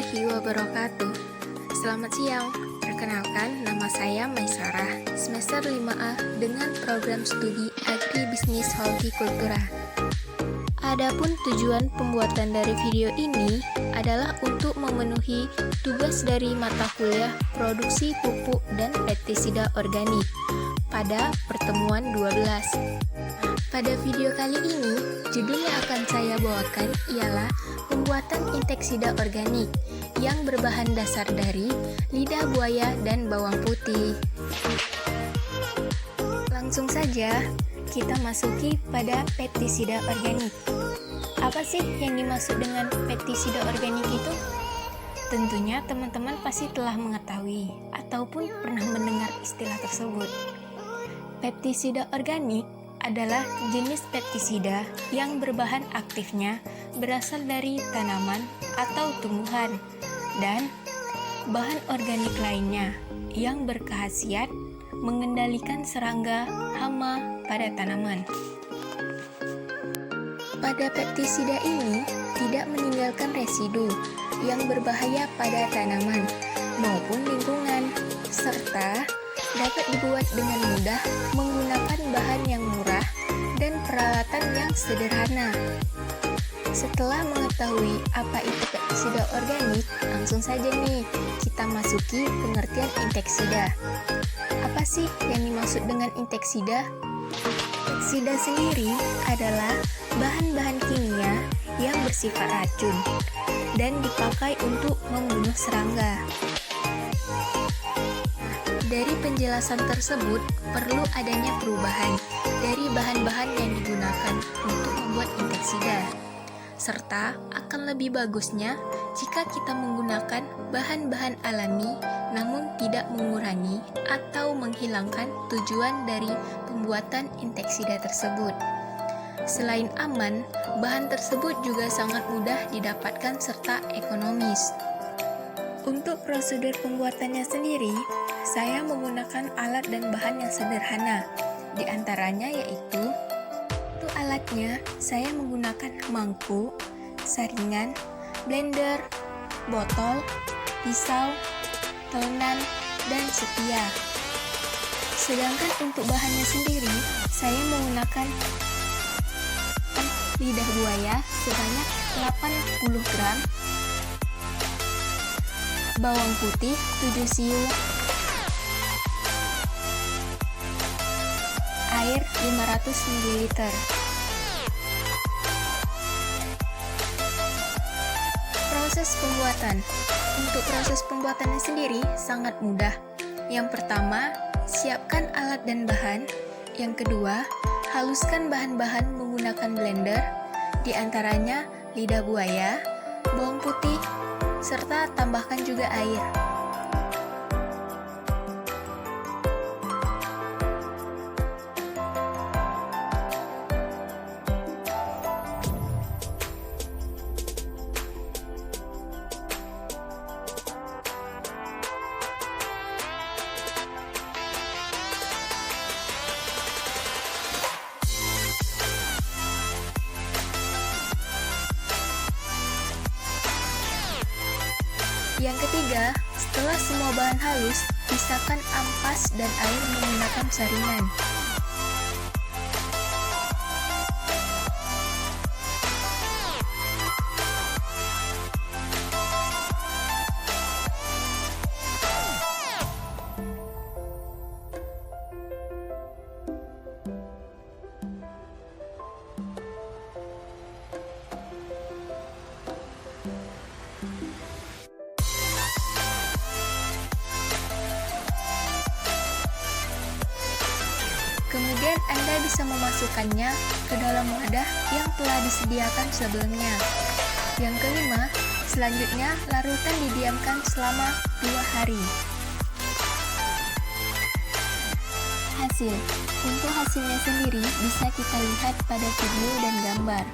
warahmatullahi wabarakatuh. Selamat siang, perkenalkan nama saya Maisarah, semester 5A dengan program studi Agribisnis Hortikultura. Adapun tujuan pembuatan dari video ini adalah untuk memenuhi tugas dari mata kuliah Produksi Pupuk dan Pestisida Organik pada pertemuan 12. Pada video kali ini, judul yang akan saya bawakan ialah pembuatan inseksida organik yang berbahan dasar dari lidah buaya dan bawang putih. Langsung saja, kita masuki pada pestisida organik. Apa sih yang dimaksud dengan pestisida organik itu? Tentunya teman-teman pasti telah mengetahui ataupun pernah mendengar istilah tersebut. Pestisida organik adalah jenis pestisida yang berbahan aktifnya berasal dari tanaman atau tumbuhan dan bahan organik lainnya yang berkhasiat mengendalikan serangga hama pada tanaman. Pada pestisida ini tidak meninggalkan residu yang berbahaya pada tanaman maupun lingkungan, serta dapat dibuat dengan mudah menggunakan bahan yang murah dan peralatan yang sederhana. Setelah mengetahui apa itu pestisida organik, langsung saja nih kita masuki pengertian inseksida. Apa sih yang dimaksud dengan inseksida? Pestisida sendiri adalah bahan-bahan kimia yang bersifat racun dan dipakai untuk membunuh serangga. Dari penjelasan tersebut, perlu adanya perubahan dari bahan-bahan yang digunakan untuk membuat inseksida, serta akan lebih bagusnya jika kita menggunakan bahan-bahan alami namun tidak mengurangi atau menghilangkan tujuan dari pembuatan inseksida tersebut. Selain aman, bahan tersebut juga sangat mudah didapatkan serta ekonomis. Untuk prosedur pembuatannya sendiri, saya menggunakan alat dan bahan yang sederhana. Di antaranya yaitu, untuk alatnya saya menggunakan mangkuk, saringan, blender, botol, pisau, telenan, dan setia. Sedangkan untuk bahannya sendiri, saya menggunakan lidah buaya sebanyak 80 gram, bawang putih 7 siung, air 500 ml. Proses pembuatan. Untuk proses pembuatannya sendiri sangat mudah. Yang pertama, siapkan alat dan bahan. Yang kedua, haluskan bahan-bahan menggunakan blender, di antaranya lidah buaya, bawang putih, serta tambahkan juga air. Yang ketiga, setelah semua bahan halus, pisahkan ampas dan air menggunakan saringan. Kemudian Anda bisa memasukkannya ke dalam wadah yang telah disediakan sebelumnya. Yang kelima, selanjutnya larutan didiamkan selama 2 hari. Hasil. Untuk hasilnya sendiri bisa kita lihat pada video dan gambar.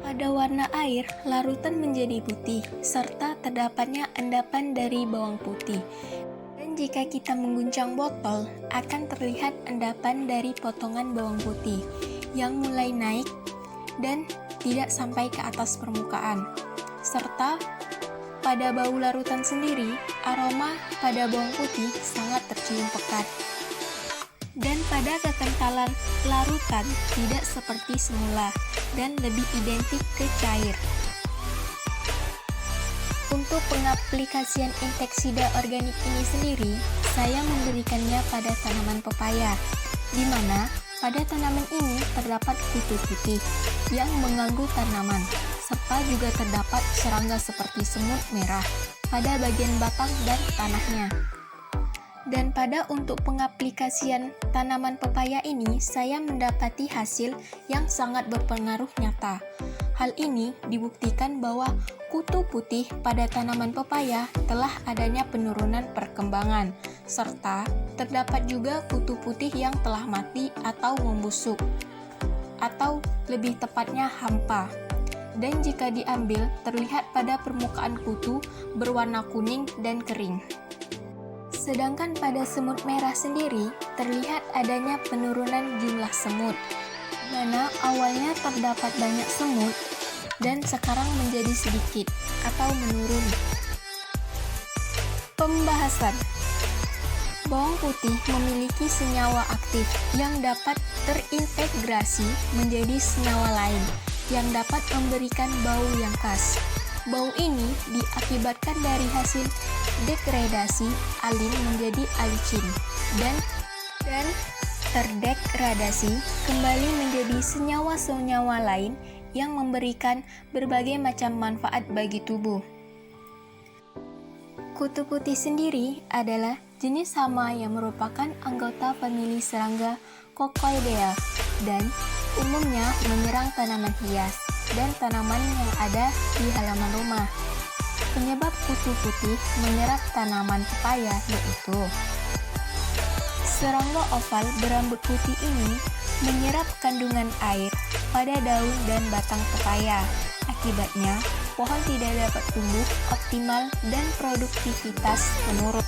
Pada warna air, larutan menjadi putih, serta terdapatnya endapan dari bawang putih. Dan jika kita mengguncang botol, akan terlihat endapan dari potongan bawang putih yang mulai naik dan tidak sampai ke atas permukaan. Serta pada bau larutan sendiri, aroma pada bawang putih sangat tercium pekat. Dan pada kekentalan, larutan tidak seperti semula dan lebih identik ke cair. Untuk pengaplikasian inseksida organik ini sendiri, saya memberikannya pada tanaman pepaya, di mana pada tanaman ini terdapat kutu putih yang mengganggu tanaman, serta juga terdapat serangga seperti semut merah pada bagian batang dan tanahnya. Dan pada untuk pengaplikasian tanaman pepaya ini, saya mendapati hasil yang sangat berpengaruh nyata. Hal ini dibuktikan bahwa kutu putih pada tanaman pepaya telah adanya penurunan perkembangan, serta terdapat juga kutu putih yang telah mati atau membusuk, atau lebih tepatnya hampa. Dan jika diambil, terlihat pada permukaan kutu berwarna kuning dan kering. Sedangkan pada semut merah sendiri, terlihat adanya penurunan jumlah semut, mana awalnya terdapat banyak semut dan sekarang menjadi sedikit atau menurun. Pembahasan. Bawang putih memiliki senyawa aktif yang dapat terintegrasi menjadi senyawa lain yang dapat memberikan bau yang khas. Bau ini diakibatkan dari hasil degradasi alin menjadi alicin dan terdegradasi kembali menjadi senyawa-senyawa lain yang memberikan berbagai macam manfaat bagi tubuh. Kutu putih sendiri adalah jenis hama yang merupakan anggota famili serangga Coccoidea dan umumnya menyerang tanaman hias dan tanaman yang ada di halaman rumah. Penyebab kutu putih menyerang tanaman pepaya yaitu serangga oval berambut putih ini menyerap kandungan air pada daun dan batang pepaya. Akibatnya, pohon tidak dapat tumbuh optimal dan produktivitas menurun.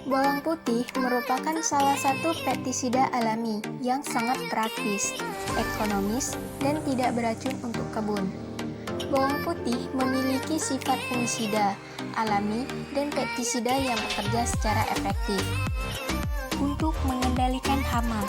Bawang putih merupakan salah satu pestisida alami yang sangat praktis, ekonomis, dan tidak beracun untuk kebun. Bawang putih memiliki sifat fungisida, alami, dan pestisida yang bekerja secara efektif. Untuk mengendalikan hama,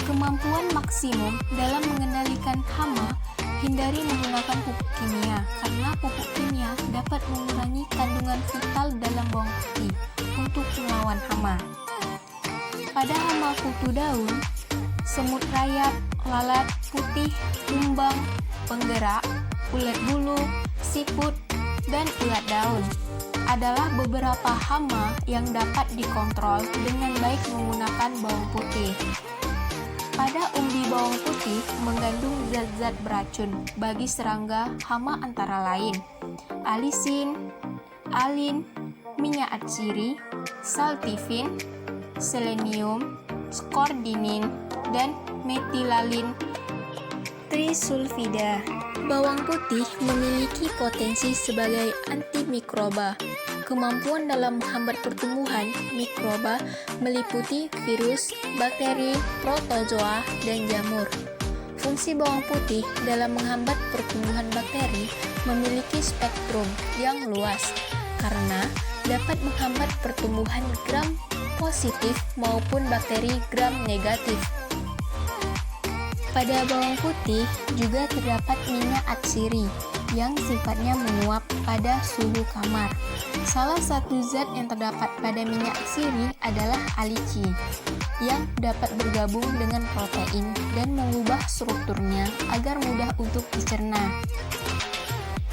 kemampuan maksimum dalam mengendalikan hama, hindari menggunakan pupuk kimia, karena pupuk kimia dapat mengurangi kandungan vital dalam bawang putih untuk melawan hama. Pada hama kutu daun, semut rayap, lalat putih, kumbang, penggerak, ulat bulu, siput, dan ulat daun adalah beberapa hama yang dapat dikontrol dengan baik menggunakan bawang putih. Pada umbi bawang putih mengandung zat-zat beracun bagi serangga hama antara lain alisin, alin, minyak atsiri, saltivin, selenium, skordinin, dan metilalin trisulfida. Bawang putih memiliki potensi sebagai antimikroba. Kemampuan dalam menghambat pertumbuhan mikroba meliputi virus, bakteri, protozoa, dan jamur. Fungsi bawang putih dalam menghambat pertumbuhan bakteri memiliki spektrum yang luas karena dapat menghambat pertumbuhan gram positif maupun bakteri gram negatif. Pada bawang putih juga terdapat minyak atsiri yang sifatnya menguap pada suhu kamar. Salah satu zat yang terdapat pada minyak atsiri adalah alicin yang dapat bergabung dengan protein dan mengubah strukturnya agar mudah untuk dicerna.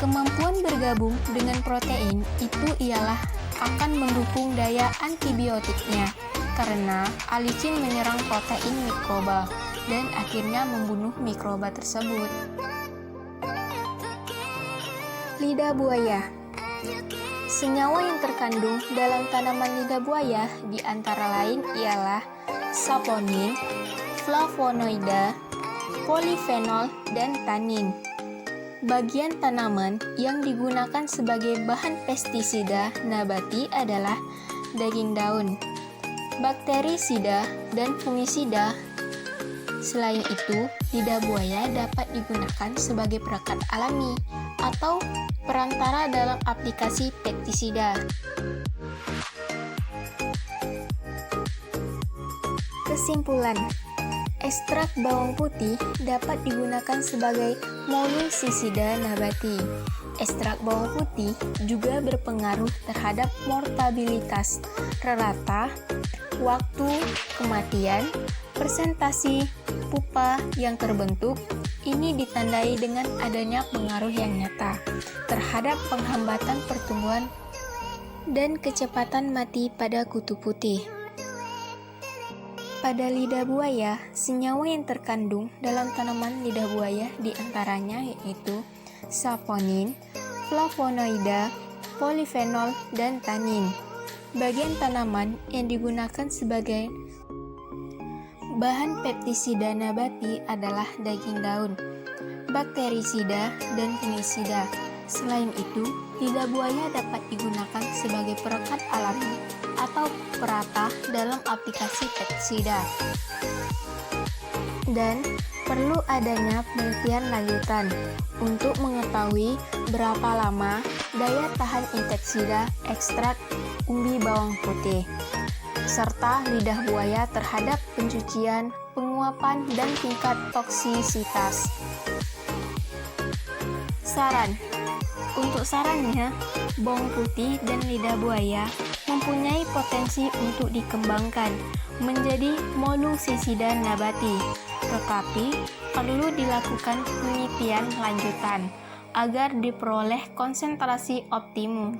Kemampuan bergabung dengan protein itu ialah akan mendukung daya antibiotiknya karena alicin menyerang protein mikroba dan akhirnya membunuh mikroba tersebut. Lidah buaya. Senyawa yang terkandung dalam tanaman lidah buaya di antara lain ialah saponin, flavonoida, polifenol, dan tanin. Bagian tanaman yang digunakan sebagai bahan pestisida nabati adalah daging daun, bakterisida, dan fungisida. Selain itu, lidah buaya dapat digunakan sebagai perekat alami atau perantara dalam aplikasi pestisida. Kesimpulan, ekstrak bawang putih dapat digunakan sebagai molussisida nabati. Ekstrak bawang putih juga berpengaruh terhadap mortalitas rata, waktu kematian, persentase pupa yang terbentuk. Ini ditandai dengan adanya pengaruh yang nyata terhadap penghambatan pertumbuhan dan kecepatan mati pada kutu putih. Pada lidah buaya, senyawa yang terkandung dalam tanaman lidah buaya diantaranya yaitu saponin, flavonoida, polifenol, dan tanin. Bagian tanaman yang digunakan sebagai bahan pestisida nabati adalah daging daun, bakterisida, dan fungisida. Selain itu, lidah buaya dapat digunakan sebagai perekat alami atau perata dalam aplikasi pestisida. Dan perlu adanya penelitian lanjutan untuk mengetahui berapa lama daya tahan inseksida ekstrak umbi bawang putih, serta lidah buaya terhadap pencucian, penguapan, dan tingkat toksisitas. Saran. Untuk sarannya, bawang putih dan lidah buaya mempunyai potensi untuk dikembangkan menjadi molussisida nabati, tetapi perlu dilakukan penelitian lanjutan agar diperoleh konsentrasi optimum.